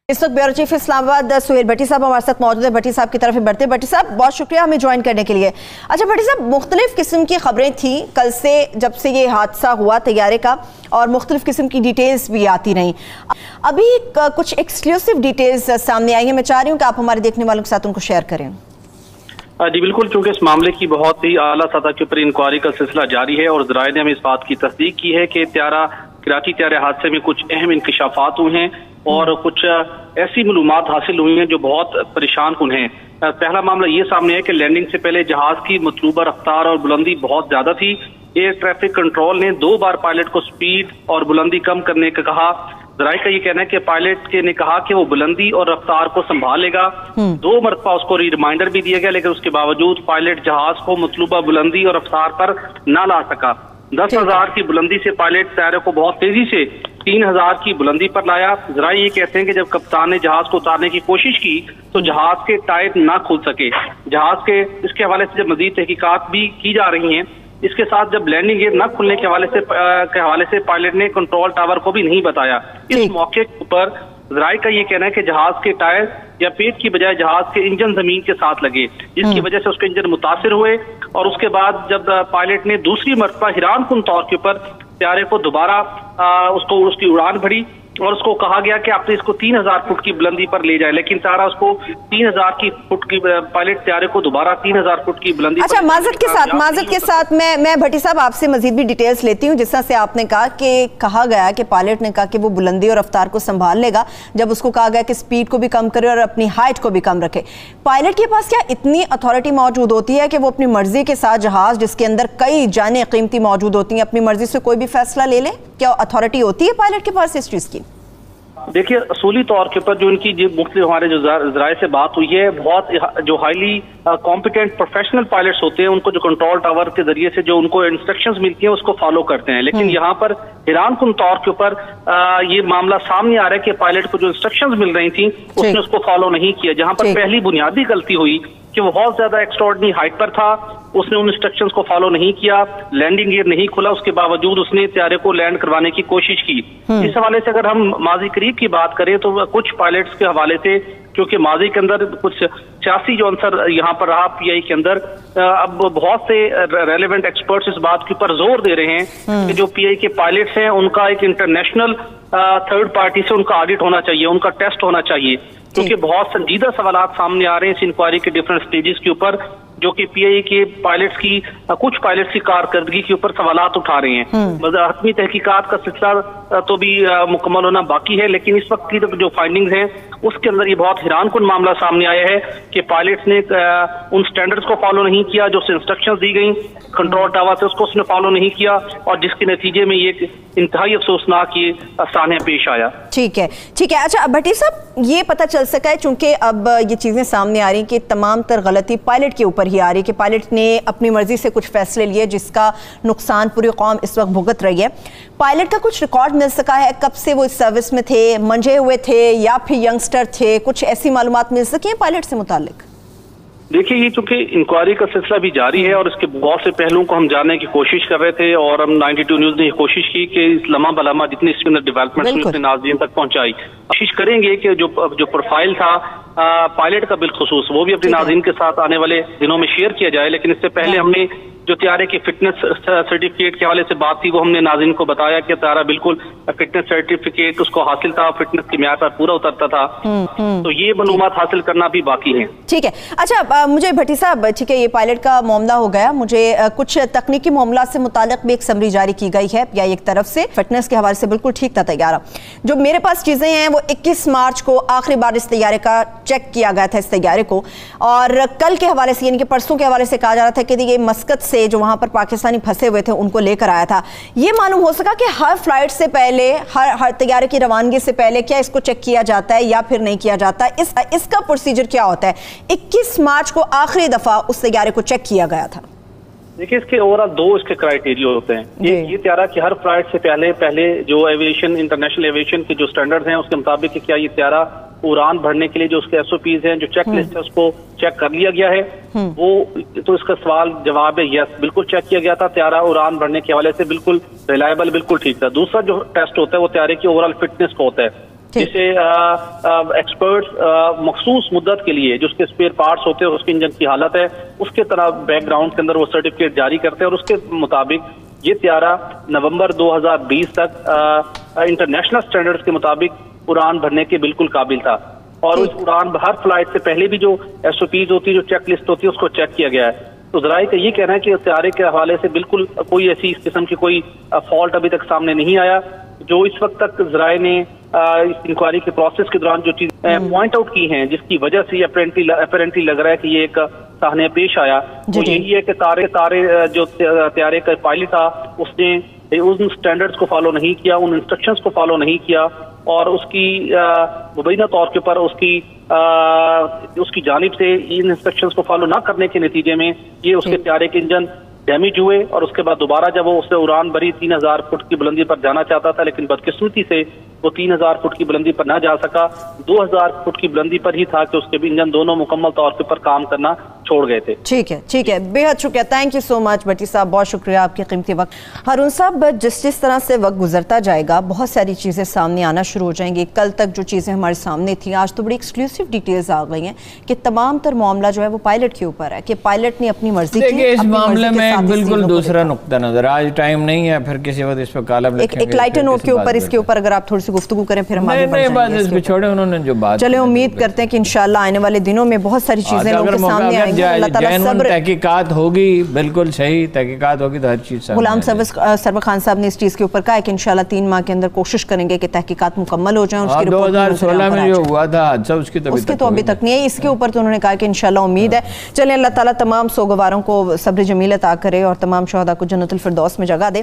इस वक्त bureau chief Islamabad Suhail भट्टी साहब हमारे साथ मौजूद है। भट्टी साहब की तरफ बढ़ते। भट्टी साहब बहुत शुक्रिया हमें ज्वाइन करने के लिए। अच्छा भट्टी साहब, मुख्तलिफ किस्म की खबरें थी कल से जब से ये हादसा हुआ तैयारे का, और मुख्तलिफ किस्म की डिटेल्स भी आती रहीं। अभी कुछ एक्सक्लूसिव डिटेल्स सामने आई हैं, मैं चाह रही हूँ कि आप हमारे देखने वालों के साथ उनको शेयर करें। जी बिल्कुल, चूंकि इस मामले की बहुत ही आला सतह के ऊपर इंक्वायरी का सिलसिला जारी है और ज़राए ने हमें इस बात की तस्दीक की है कि कराची त्यारे हादसे में कुछ अहम इंकशाफात हुए हैं और कुछ ऐसी मालूमात हासिल हुई हैं जो बहुत परेशान कुन हैं। पहला मामला ये सामने है कि लैंडिंग से पहले जहाज की मतलूबा रफ्तार और बुलंदी बहुत ज्यादा थी। एयर ट्रैफिक कंट्रोल ने 2 बार पायलट को स्पीड और बुलंदी कम करने का कहा। ज़राए का ये कहना है कि पायलट के ने कहा कि वो बुलंदी और रफ्तार को संभालेगा। 2 मरतबा उसको रिमाइंडर भी दिया गया, लेकिन उसके बावजूद पायलट जहाज को मतलूबा बुलंदी और रफ्तार पर न ला सका। 10,000 की बुलंदी से पायलट तैयारे को बहुत तेजी से 3,000 की बुलंदी पर लाया। ज़राए ये कहते हैं कि जब कप्तान ने जहाज को उतारने की कोशिश की तो जहाज के टायर ना खुल सके। जहाज के इसके हवाले से जब मजीद तहकीकात भी की जा रही हैं, इसके साथ जब लैंडिंग गियर न खुलने के हवाले से पायलट ने कंट्रोल टावर को भी नहीं बताया। इस मौके पर ज़राए का ये कहना है कि जहाज के टायर या पेट की बजाय जहाज के इंजन जमीन के साथ लगे, जिसकी वजह से उसके इंजन मुतासिर हुए। और उसके बाद जब पायलट ने दूसरी मरतबा हैरान कुन तौर के ऊपर त्यारे को दोबारा उसकी उड़ान भरी और उसको कहा गया कि आपने इसको 3,000 फुट की बुलंदी पर ले जाए, लेकिन तारा उसको 3,000 फुट की पायलट त्यारे को दोबारा 3,000 फुट की बुलंदी। अच्छा, माजरत के साथ मैं भट्टी साहब आपसे मजीद भी डिटेल्स लेती हूँ। जिस तरह से आपने कहा कि कहा गया कि पायलट ने कहा कि वो बुलंदी और रफ्तार को संभाल लेगा, जब उसको कहा गया कि स्पीड को भी कम करे और अपनी हाइट को भी कम रखे। पायलट के पास क्या इतनी अथॉरिटी मौजूद होती है कि वो अपनी मर्जी के साथ जहाज जिसके अंदर कई जाने कीमती मौजूद होती हैं, अपनी मर्जी से कोई भी फैसला ले ले? क्या अथॉरिटी होती है पायलट के पास इस चीज की? देखिए, असूली तौर के ऊपर जो इनकी मुख्तलिफ हमारे जो ज़राए से बात हुई है, बहुत जो हाईली कॉम्पिटेंट प्रोफेशनल पायलट्स होते हैं, उनको जो कंट्रोल टावर के जरिए से जो उनको इंस्ट्रक्शंस मिलती हैं उसको फॉलो करते हैं। लेकिन यहाँ पर हैरान कुन तौर के ऊपर ये मामला सामने आ रहा है कि पायलट को जो इंस्ट्रक्शंस मिल रही थी उसने उसको फॉलो नहीं किया। जहाँ पर पहली बुनियादी गलती हुई कि वो बहुत ज्यादा एक्स्ट्राऑर्डिनरी हाइट पर था, उसने उन इंस्ट्रक्शंस को फॉलो नहीं किया, लैंडिंग गियर नहीं खुला, उसके बावजूद उसने त्यारे को लैंड करवाने की कोशिश की। इस हवाले से अगर हम माजी करीब की बात करें तो कुछ पायलट्स के हवाले से, क्योंकि माजी के अंदर कुछ सियासी जो आंसर यहाँ पर रहा पीआई के अंदर, अब बहुत से रेलेवेंट एक्सपर्ट्स इस बात के ऊपर जोर दे रहे हैं कि जो पीआई के पायलट्स हैं उनका एक इंटरनेशनल थर्ड पार्टी से उनका ऑडिट होना चाहिए, उनका टेस्ट होना चाहिए, क्योंकि बहुत संजीदा सवालात सामने आ रहे हैं इस इंक्वायरी के डिफरेंट स्टेजेस के ऊपर, जो कि पीआई के पायलट्स की कुछ पायलट्स की कारकर्दगी के ऊपर सवालात उठा रहे हैं। हतमी तहकीकात का सिलसिला तो भी मुकम्मल होना बाकी है, लेकिन इस वक्त की जो फाइंडिंग्स हैं उसके अंदर ये बहुत हैरान कुन मामला सामने आया है कि पायलट्स ने उन स्टैंडर्ड्स को फॉलो नहीं किया जो इंस्ट्रक्शंस दी गई कंट्रोल टावर से, उसको उसने फॉलो नहीं किया और जिसके नतीजे में ये इंतहाई अफसोसनाक ये सान्या पेश आया। ठीक है। अच्छा भट्टी साहब, ये पता चल सका है चूंकि अब ये चीजें सामने आ रही कि तमाम तर गलती पायलट के ऊपर ही आ रही कि पायलट ने अपनी मर्जी से कुछ फैसले लिए जिसका नुकसान पूरी कौम इस वक्त भुगत रही है। पायलट का कुछ रिकॉर्ड मिल सका है? कब से वो इस सर्विस में थे, मंजे हुए थे या फिर यंगस्टर थे? कुछ ऐसी मालूमात मिल सकी है पायलट से मुतालिक? देखिए, ये चूंकि इंक्वायरी का सिलसिला भी जारी है और इसके बहुत से पहलुओं को हम जानने की कोशिश कर रहे थे और हम 92 न्यूज ने कोशिश की कि इस लम्हा बलमा जितनी इसके अंदर डेवलपमेंट हुई अपने नाज़रीन तक पहुंचाई। कोशिश करेंगे कि जो प्रोफाइल था पायलट का बिलखुसूस वो भी अपने नाज़रीन के साथ आने वाले दिनों में शेयर किया जाए। लेकिन इससे पहले हमने जो त्यारे के फिटनेस सर्टिफिकेट के हवाले से बात थी वो हमने नाज़रीन को बताया कि त्यारा बिल्कुल फिटनेस सर्टिफिकेट उसको हासिल था, फिटनेस की म्यार पर पूरा उतरता था। तो ये मालूमात हासिल करना भी बाकी है। ठीक है। अच्छा मुझे भट्टी साहब, ठीक है, ये पायलट का मामला हो गया, मुझे कुछ तकनीकी मामला से मुतालिक भी एक समरी जारी की गई है या एक तरफ से फिटनेस के हवाले से बिल्कुल ठीक था तैयारा। जो मेरे पास चीजें हैं वो 21 मार्च को आखिरी बार इस तैयारे का चेक किया गया था, इस तैयारे को, और कल के हवाले से यानी कि परसों के हवाले से कहा जा रहा था कि ये मस्कत से जो वहां पर पाकिस्तानी फंसे हुए थे उनको लेकर आया था। ये मालूम हो सका कि हर फ्लाइट से पहले, हर तैयारे की रवानगी से पहले क्या इसको चेक किया जाता है या फिर नहीं किया जाता? इसका प्रोसीजर क्या होता है? 21 मार्च को आखिरी दफा उस तैयारे को चेक किया गया था। देखिए, इसके ओवरऑल 2 इसके क्राइटेरिया होते हैं। ये त्यारा कि हर फ्लाइट से पहले जो एविएशन, इंटरनेशनल एविएशन के जो स्टैंडर्ड्स हैं उसके मुताबिक क्या ये त्यारा उड़ान भरने के लिए जो उसके SOPs हैं, जो चेक लिस्ट है, उसको चेक कर लिया गया है। वो तो इसका सवाल जवाब है यस, बिल्कुल चेक किया गया था। त्यारा उड़ान भरने के हवाले से बिल्कुल रिलायबल, बिल्कुल ठीक था। दूसरा जो टेस्ट होता है वो त्यारे की ओवरऑल फिटनेस को होता है جسے ایکسپرٹس مخصوص مدت کے لیے جو اس کے اسپیئر پارٹس ہوتے ہیں، اس کے انجن کی حالت ہے، اس کے طرح بیک گراؤنڈ کے اندر وہ سرٹیفکیٹ جاری کرتے ہیں، اور اس کے مطابق یہ طیارہ نومبر 2020 تک انٹرنیشنل سٹینڈرڈز کے مطابق اڑان بھرنے کے بالکل قابل تھا، اور اس اڑان ہر فلائٹ سے پہلے بھی جو ایس او پیز ہوتی ہے، جو چیک لسٹ ہوتی ہے، اس کو چیک کیا گیا ہے۔ تو ذرائع کا یہ کہنا ہے کہ طیارے کے حوالے سے بالکل کوئی ایسی اس قسم کی کوئی فالٹ ابھی تک سامنے نہیں آیا۔ جو اس وقت تک ذرائع نے اس انکوائری کے پروسیس کے دوران جو چیزیں پوائنٹ آؤٹ کی ہیں، جس کی وجہ سے اپیرنٹلی لگ رہا ہے کہ یہ ایک سامنے پیش آیا، وہ یہی ہے کہ تارے جو طیارے کا پائلٹ تھا، اس نے ان سٹینڈرڈز کو فالو نہیں کیا، ان انسٹرکشنز کو فالو نہیں کیا، اور اس کی مبینہ طور کے اوپر اس کی جانب سے ان انسٹرکشنز کو فالو نہ کرنے کے نتیجے میں یہ اس کے طیارے کے انجن ڈیمیج ہوئے، اور اس کے بعد دوبارہ جب وہ اسے اڑان بھری 3000 فٹ کی بلندی پر جانا چاہتا تھا، لیکن بدقسمتی سے وہ 3000 فٹ کی بلندی پر نہ جا سکا، 2000 فٹ کی بلندی پر ہی تھا کہ اس کے بھی انجن دونوں مکمل طور پر کام کرنا چھوڑ گئے تھے۔ ٹھیک ہے، بے حد شکریہ، تھینک یو سو مچ بھٹی صاحب، بہت شکریہ آپ کے قیمتی وقت۔ ہارون صاحب، جس طرح سے وقت گزرتا جائے گا بہت ساری چیزیں سامنے آنا شروع ہو جائیں گی۔ کل تک جو چیزیں ہمارے سامنے تھیں، آج تو بڑی ایکسکلوسیو ڈیٹیلز آ گئی ہیں کہ تمام تر معاملہ جو ہے وہ پائلٹ کے اوپر ہے، کہ پائلٹ نے اپنی مرضی کی۔ دیکھیں اس معاملے میں بالکل دوسرا نقطہ نظر، آج ٹائم نہیں ہے، پھر کسی وقت اس پہ کالم لکھیں گے۔ ایک لائٹر نوٹ کے اوپر اس کے اوپر اگر آپ تھوڑی سی گفتگو کریں پھر ہم آگے بڑھ جائیں گے اس کے چھوڑے انہوں نے جو بات۔ چلیں امید کرتے ہیں کہ انشاءاللہ آنے والے دنوں میں بہت ساری چیزیں لوگوں کے سامنے آئیں گی۔ اللہ تعالیٰ صبر، تحقیقات ہوگی، بالکل صحیح تحقیقات ہوگی تو ہر چیز سامنے۔ غلام سرور خان صاحب نے اس چیز کے اوپر کہا ہے کہ انشاءاللہ 3 ماہ کے اندر کوشش کریں گے کہ تحقیقات مکمل ہو جائیں۔ 2016 میں جو ہوا تھا حادثہ اس کی تو ابھی تک نہیں ہے، اس کے اوپر تو انہوں نے کہا کہ انشاءاللہ امید ہے۔ چلیں اللہ تعالیٰ تمام سوگواروں کو صبر جمیل عطا کرے اور تمام شہداء کو جنت الفردوس میں جگہ دے۔